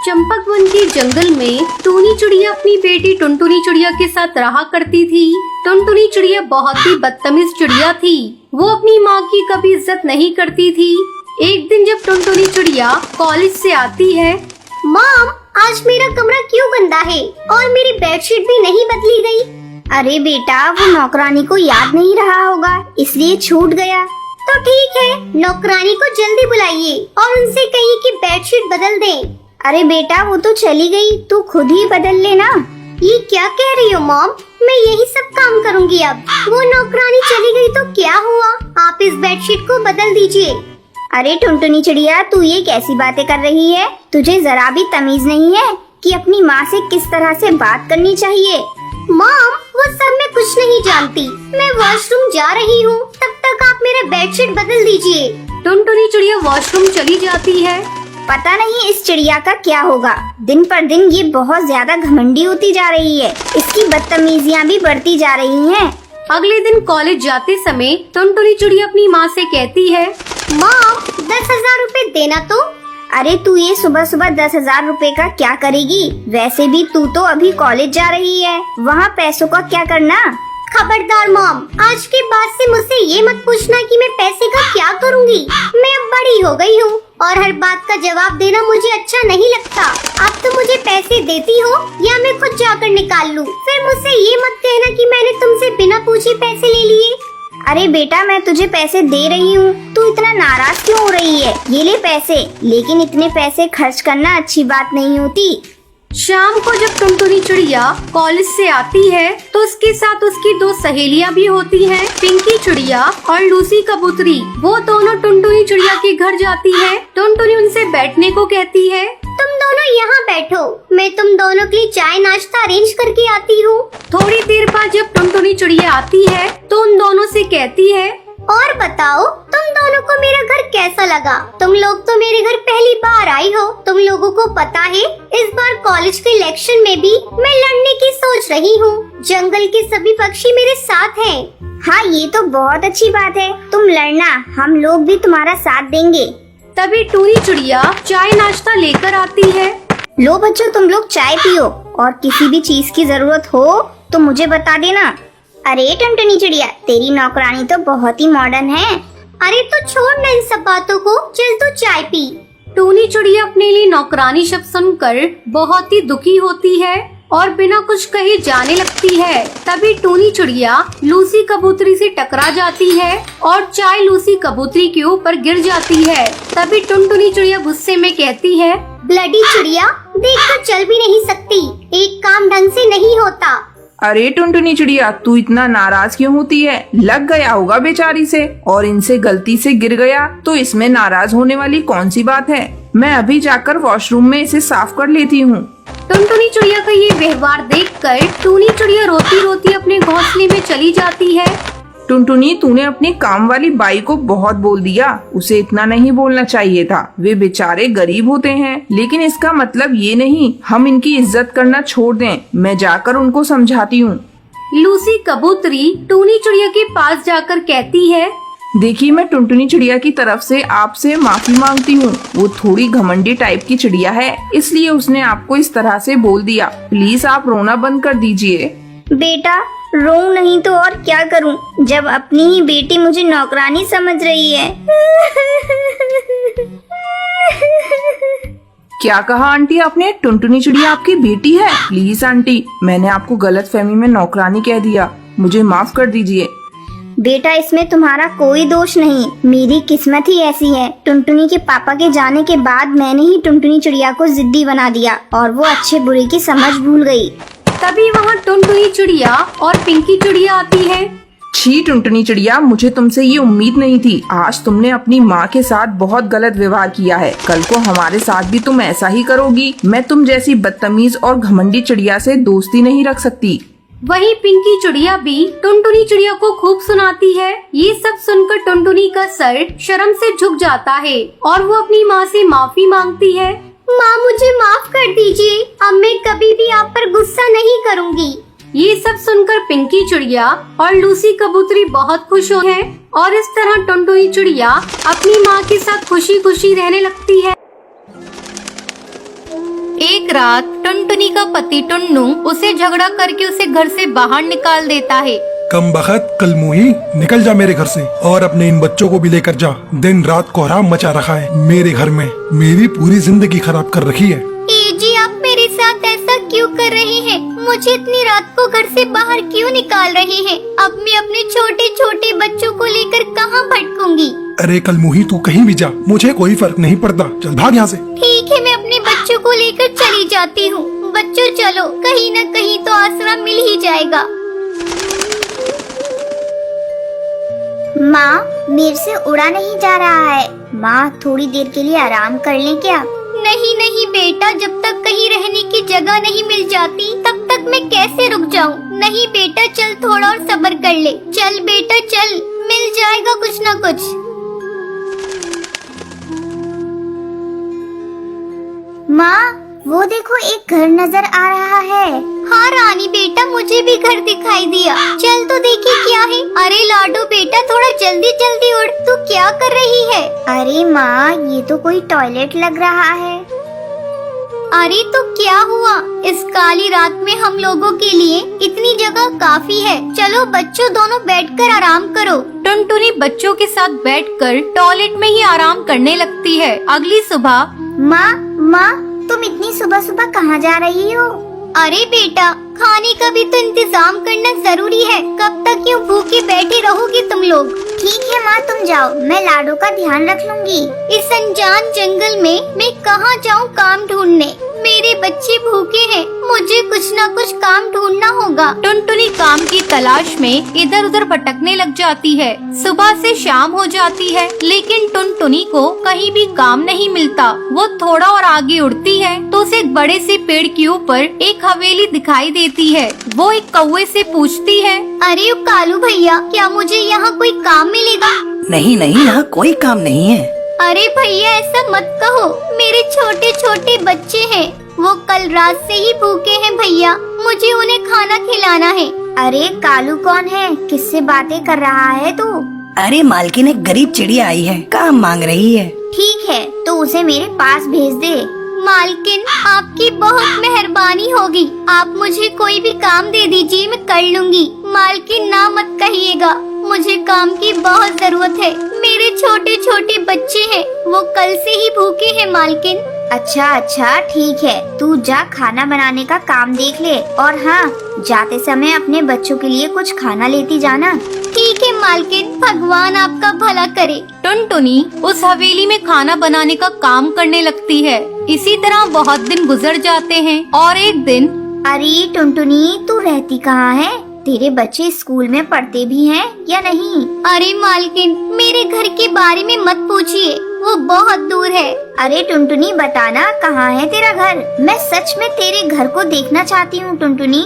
चंपकवन के जंगल में टूनी चिड़िया अपनी बेटी टुनटुनी चिड़िया के साथ रहा करती थी। टुनटुनी चिड़िया बहुत ही बदतमीज चिड़िया थी। वो अपनी माँ की कभी इज्जत नहीं करती थी। एक दिन जब टुनटुनी चिड़िया कॉलेज से आती है, मॉम, आज मेरा कमरा क्यों गंदा है और मेरी बेडशीट भी नहीं बदली गई? अरे बेटा, वो नौकरानी को याद नहीं रहा होगा, इसलिए छूट गया। तो ठीक है, नौकरानी को जल्दी बुलाइए और उनसे कहिए कि बेडशीट बदल दें। अरे बेटा, वो तो चली गई, तू खुद ही बदल लेना। ये क्या कह रही हो मॉम? मैं यही सब काम करूंगी अब। वो नौकरानी चली गई तो क्या हुआ? आप इस बेडशीट को बदल दीजिए। अरे टुनटुनी चिड़िया, तू ये कैसी बातें कर रही है? तुझे जरा भी तमीज नहीं है कि अपनी माँ से किस तरह से बात करनी चाहिए? मॉम, वो सब मैं कुछ नहीं जानती। मैं वॉशरूम जा रही हूँ, तब तक आप मेरा बेडशीट बदल दीजिए। टुनटुनी चिड़िया वॉशरूम चली जाती है। पता नहीं इस चिड़िया का क्या होगा, दिन पर दिन ये बहुत ज्यादा घमंडी होती जा रही है। इसकी बदतमीजियाँ भी बढ़ती जा रही हैं। अगले दिन कॉलेज जाते समय टुनटुनी चिड़िया अपनी माँ से कहती है, मॉम, 10,000 रुपए देना तो। अरे तू ये सुबह सुबह 10,000 रुपए का क्या करेगी? वैसे भी तू तो अभी कॉलेज जा रही है, वहाँ पैसों का क्या करना? खबरदार मॉम, आज के बाद से मुझसे ये मत पूछना कि मैं पैसे का क्या करूँगी। मैं अब बड़ी हो गई हूँ और हर बात का जवाब देना मुझे अच्छा नहीं लगता। अब तो मुझे पैसे देती हो या मैं खुद जाकर निकाल लूँ। फिर मुझसे ये मत कहना कि मैंने तुमसे बिना पूछे पैसे ले लिए। अरे बेटा, मैं तुझे पैसे दे रही हूँ, तू इतना नाराज क्यों हो रही है? ये ले पैसे, लेकिन इतने पैसे खर्च करना अच्छी बात नहीं होती। शाम को जब टुनटुनी चिड़िया कॉलेज से आती है तो उसके साथ उसकी दो सहेलियां भी होती हैं, पिंकी चिड़िया और लूसी कबूतरी। वो दोनों टुनटुनी चिड़िया के घर जाती है। टुनटुनी उनसे बैठने को कहती है। तुम दोनों यहाँ बैठो, मैं तुम दोनों के लिए चाय नाश्ता अरेंज करके आती हूँ। थोड़ी देर बाद जब टुनटुनी चिड़िया आती है तो उन दोनों से कहती है, और बताओ, तुम दोनों को मेरा घर कैसा लगा? तुम लोग तो मेरे घर पहली बार आई हो। तुम लोगों को पता है, इस बार कॉलेज के इलेक्शन में भी मैं लड़ने की सोच रही हूँ। जंगल के सभी पक्षी मेरे साथ हैं। हाँ, ये तो बहुत अच्छी बात है। तुम लड़ना, हम लोग भी तुम्हारा साथ देंगे। तभी टूनी चिड़िया चाय नाश्ता लेकर आती है। लो बच्चों, तुम लोग चाय पियो और किसी भी चीज की जरूरत हो तो मुझे बता देना। अरे टुनटुनी चिड़िया, तेरी नौकरानी तो बहुत ही मॉडर्न है। अरे तो छोड़ ना इन सब बातों को, चल तू चाय पी। टूनी चिड़िया अपने लिए नौकरानी शब्द सुनकर बहुत ही दुखी होती है और बिना कुछ कहे जाने लगती है। तभी टूनी चिड़िया लूसी कबूतरी से टकरा जाती है और चाय लूसी कबूतरी के ऊपर गिर जाती है। तभी टुनटुनी चिड़िया गुस्से में कहती है, ब्लडी चिड़िया, देख कर चल भी नहीं सकती, एक काम ढंग से नहीं होता। अरे टुनटुनी चिड़िया, तू इतना नाराज क्यों होती है? लग गया होगा बेचारी से, और इनसे गलती से गिर गया तो इसमें नाराज होने वाली कौन सी बात है? मैं अभी जाकर वॉशरूम में इसे साफ कर लेती हूँ। टुनटुनी चिड़िया का ये व्यवहार देखकर टूनी चिड़िया रोती रोती अपने घोंसले में चली जाती है। टुनटुनी, तूने अपनी काम वाली बाई को बहुत बोल दिया। उसे इतना नहीं बोलना चाहिए था। वे बेचारे गरीब होते हैं, लेकिन इसका मतलब ये नहीं हम इनकी इज्जत करना छोड़ दें। मैं जाकर उनको समझाती हूँ। लूसी कबूतरी टूनी चिड़िया के पास जाकर कहती है, देखिए, मैं टुनटुनी चिड़िया की तरफ से आपसे माफी मांगती हूँ। वो थोड़ी घमंडी टाइप की चिड़िया है, इसलिए उसने आपको इस तरह से बोल दिया। प्लीज आप रोना बंद कर दीजिए। बेटा, रो नहीं तो और क्या करूं, जब अपनी ही बेटी मुझे नौकरानी समझ रही है। क्या कहा आंटी आपने? टुनटुनी चिड़िया आपकी बेटी है? प्लीज आंटी, मैंने आपको गलतफहमी में नौकरानी कह दिया, मुझे माफ कर दीजिए। बेटा, इसमें तुम्हारा कोई दोष नहीं, मेरी किस्मत ही ऐसी है। टुनटुनी के पापा के जाने के बाद मैंने ही टुनटुनी चिड़िया को जिद्दी बना दिया और वो अच्छे बुरे की समझ भूल गई। तभी वहाँ टुनटुनी चिड़िया और पिंकी चिड़िया आती है। छी टुनटुनी चिड़िया, मुझे तुमसे ये उम्मीद नहीं थी। आज तुमने अपनी माँ के साथ बहुत गलत व्यवहार किया है। कल को हमारे साथ भी तुम ऐसा ही करोगी। मैं तुम जैसी बदतमीज और घमंडी चिड़िया से दोस्ती नहीं रख सकती। वहीं पिंकी चिड़िया भी टुनटुनी चिड़िया को खूब सुनाती है। ये सब सुनकर टुनटुनी का सर शर्म से झुक जाता है और वो अपनी माँ से माफी मांगती है। माँ, मुझे माफ कर दीजिए, अब मैं कभी भी आप पर गुस्सा नहीं करूँगी। ये सब सुनकर पिंकी चिड़िया और लूसी कबूतरी बहुत खुश हो हैं और इस तरह टुनटुनी चिड़िया अपनी माँ के साथ खुशी खुशी रहने लगती है। एक रात टुनटुनी का पति टुन्नू उसे झगड़ा करके उसे घर से बाहर निकाल देता है। कम बखत कल मुही, निकल जा मेरे घर से और अपने इन बच्चों को भी लेकर जा। दिन रात कोहराम मचा रखा है मेरे घर में, मेरी पूरी जिंदगी खराब कर रखी है। जी आप मेरे साथ ऐसा क्यों कर रहे हैं? मुझे इतनी रात को घर से बाहर क्यों निकाल रहे हैं? अब मैं अपने छोटे छोटे बच्चों को लेकर कहाँ भटकूंगी? अरे कल मुही तू कहीं भी जा, मुझे कोई फर्क नहीं पड़ता, चल भाग यहाँ से। ठीक है, मैं अपने बच्चों को लेकर चली जाती हूँ। बच्चों चलो, कहीं न कहीं तो आसरा मिल ही जाएगा। माँ, मेरे से उड़ा नहीं जा रहा है। माँ, थोड़ी देर के लिए आराम कर लें क्या? नहीं नहीं बेटा, जब तक कहीं रहने की जगह नहीं मिल जाती तब तक मैं कैसे रुक जाऊँ? नहीं बेटा, चल थोड़ा और सब्र कर ले। चल बेटा चल, मिल जाएगा कुछ न कुछ। माँ, वो देखो एक घर नजर आ रहा है। हाँ रानी बेटा, मुझे भी घर दिखाई दिया। चल तो देखिए क्या है। अरे लाडो बेटा, थोड़ा जल्दी जल्दी उठ, तू क्या कर रही है? अरे माँ, ये तो कोई टॉयलेट लग रहा है। अरे तो क्या हुआ? इस काली रात में हम लोगों के लिए इतनी जगह काफी है। चलो बच्चों, दोनों बैठकर आराम करो। टुनटुनी बच्चों के साथ बैठकर टॉयलेट में ही आराम करने लगती है। अगली सुबह माँ, तुम इतनी सुबह सुबह कहाँ जा रही हो? अरे बेटा, खाने का भी तो इंतजाम करना जरूरी है। कब तक यूँ भूखे बैठे रहोगे तुम लोग? ठीक है माँ, तुम जाओ, मैं लाडो का ध्यान रख लूंगी। इस अनजान जंगल में मैं कहाँ जाऊँ काम ढूंढने? मेरे बच्चे भूखे हैं, मुझे कुछ न कुछ काम ढूंढना होगा। टुनटुनी काम की तलाश में इधर उधर भटकने लग जाती है। सुबह से शाम हो जाती है, लेकिन टुनटुनी को कहीं भी काम नहीं मिलता। वो थोड़ा और आगे उड़ती है तो उसे एक बड़े से पेड़ के ऊपर एक हवेली दिखाई देती है। वो एक कौवे से पूछती है, अरे कालू भैया, क्या मुझे यहाँ कोई काम मिलेगा? नहीं नहीं, यहाँ कोई काम नहीं है। अरे भैया ऐसा मत कहो, मेरे छोटे छोटे बच्चे हैं, वो कल रात से ही भूखे हैं भैया, मुझे उन्हें खाना खिलाना है। अरे कालू कौन है? किससे बातें कर रहा है तू? अरे मालकिन, एक गरीब चिड़िया आई है, काम मांग रही है। ठीक है, तो उसे मेरे पास भेज दे। मालकिन, आपकी बहुत मेहरबानी होगी, आप मुझे कोई भी काम दे दीजिए, मैं कर लूंगी। मालकिन ना मत कहिएगा, मुझे काम की बहुत जरूरत है। मेरे छोटे छोटे बच्चे हैं, वो कल से ही भूखे हैं मालकिन। अच्छा ठीक है, तू जा खाना बनाने का काम देख ले, और हाँ, जाते समय अपने बच्चों के लिए कुछ खाना लेती जाना। ठीक है मालकिन, भगवान आपका भला करे। टुनटुनी उस हवेली में खाना बनाने का काम करने लगती है। इसी तरह बहुत दिन गुजर जाते हैं और एक दिन, अरे टुनटुनी, तू रहती कहाँ है? तेरे बच्चे स्कूल में पढ़ते भी हैं या नहीं? अरे मालकिन, मेरे घर के बारे में मत पूछिए, वो बहुत दूर है। अरे टुनटुनी, बताना कहाँ है तेरा घर? मैं सच में तेरे घर को देखना चाहती हूँ टुनटुनी।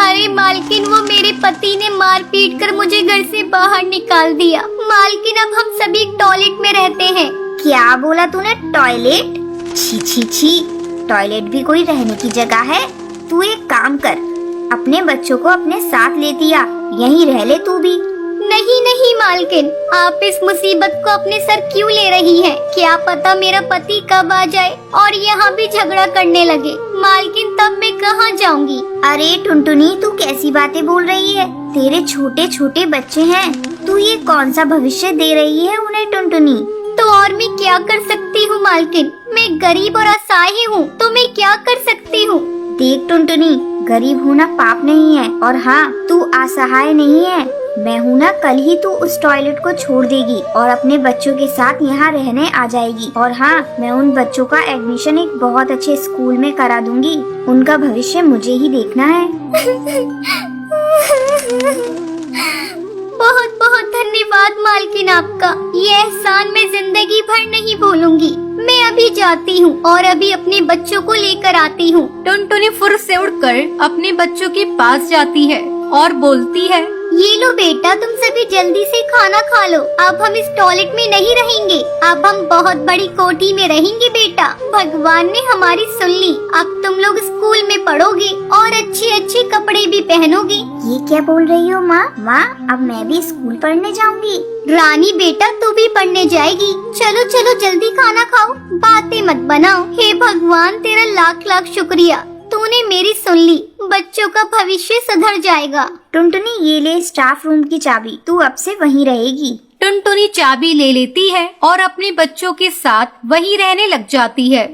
अरे मालकिन, वो मेरे पति ने मार पीट कर मुझे घर से बाहर निकाल दिया। मालकिन, अब हम सभी टॉयलेट में रहते हैं। क्या बोला तूने? टॉयलेट? छी छी छी, टॉयलेट भी कोई रहने की जगह है? तू एक काम कर, अपने बच्चों को अपने साथ लेती आ, यहीं रह ले तू भी। नहीं नहीं मालकिन, आप इस मुसीबत को अपने सर क्यों ले रही हैं? क्या पता मेरा पति कब आ जाए और यहाँ भी झगड़ा करने लगे। मालकिन, तब मैं कहाँ जाऊँगी? अरे टुनटुनी, तू कैसी बातें बोल रही है? तेरे छोटे छोटे बच्चे हैं, तू ये कौन सा भविष्य दे रही है उन्हें टुनटुनी? तो और मैं क्या कर सकती हूँ मालकिन? मैं गरीब और असहाय हूँ, तो मैं क्या कर सकती हूँ? देख टुनटुनी, गरीब होना पाप नहीं है, और हाँ, तू असहाय नहीं है। मैं हूँ ना, कल ही तू उस टॉयलेट को छोड़ देगी और अपने बच्चों के साथ यहाँ रहने आ जाएगी। और हाँ, मैं उन बच्चों का एडमिशन एक बहुत अच्छे स्कूल में करा दूंगी। उनका भविष्य मुझे ही देखना है। बहुत बहुत धन्यवाद मालकिन आपका, ये एहसान मैं जिंदगी भर नहीं भूलूंगी। मैं अभी जाती हूँ और अभी अपने बच्चों को लेकर आती हूँ। टुनटुनी फुर्र से उड़कर अपने बच्चों के पास जाती है और बोलती है, ये लो बेटा, तुम सभी जल्दी से खाना खा लो। अब हम इस टॉयलेट में नहीं रहेंगे, अब हम बहुत बड़ी कोठी में रहेंगे बेटा। भगवान ने हमारी सुन ली। अब तुम लोग स्कूल में पढ़ोगे और अच्छे अच्छे कपड़े भी पहनोगे। ये क्या बोल रही हो माँ? माँ, अब मैं भी स्कूल पढ़ने जाऊंगी। रानी बेटा, तू भी पढ़ने जाएगी। चलो चलो जल्दी खाना खाओ, बातें मत बनाओ। हे भगवान, तेरा लाख लाख शुक्रिया, तूने मेरी सुन ली। बच्चों का भविष्य सुधर जाएगा। टुनटुनी, ये ले स्टाफ रूम की चाबी, तू अब से वहीं रहेगी। टुनटुनी चाबी ले लेती है और अपने बच्चों के साथ वहीं रहने लग जाती है।